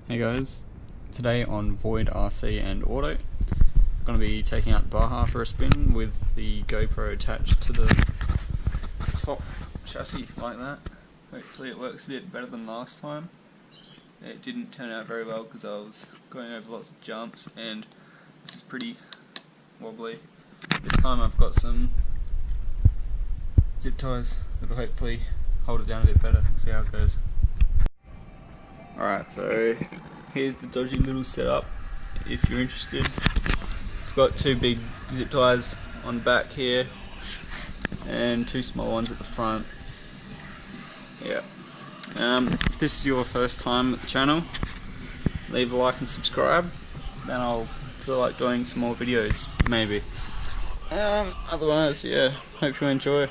Hey guys, today on Void RC and Auto, I'm going to be taking out the Baja for a spin with the GoPro attached to the top chassis like that. Hopefully it works a bit better than last time. It didn't turn out very well because I was going over lots of jumps and this is pretty wobbly. This time I've got some zip ties that will hopefully hold it down a bit better. See how it goes. Alright, so here's the dodgy little setup if you're interested. It's got two big zip ties on the back here and two small ones at the front. Yeah. If this is your first time at the channel, leave a like and subscribe, then I'll feel like doing some more videos, maybe. Otherwise, yeah, hope you enjoy.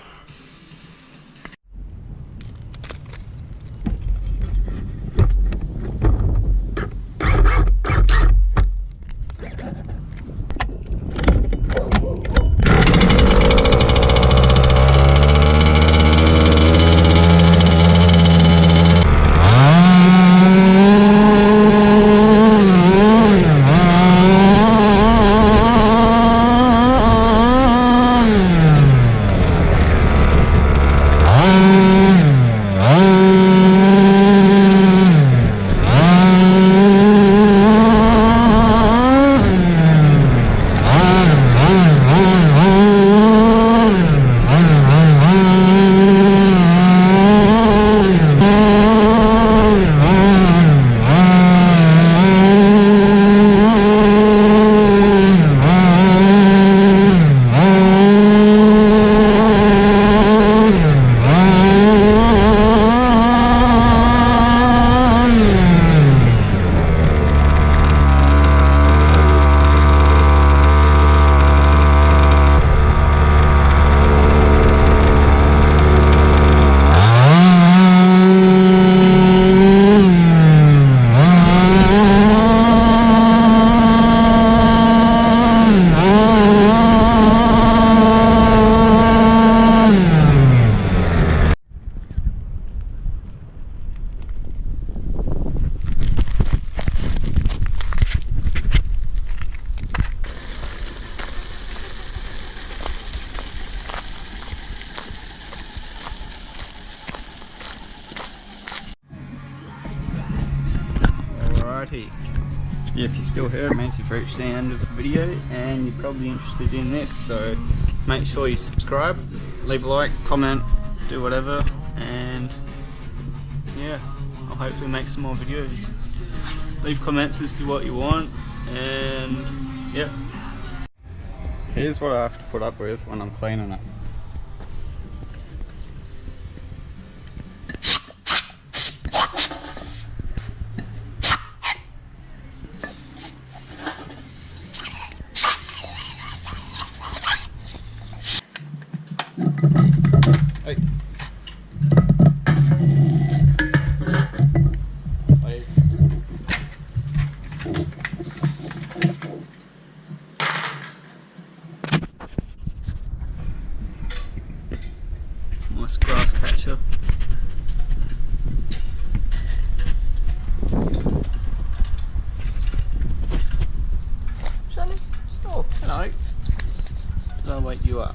Alrighty. Yeah, if you're still here, it means you've reached the end of the video and you're probably interested in this, so make sure you subscribe, leave a like, comment, do whatever, and yeah, I'll hopefully make some more videos. Leave comments as to what you want, and yeah. Here's what I have to put up with when I'm cleaning it. Hey. Hey. Nice grass catcher. Shall I? Oh, hello. I'll wake you up.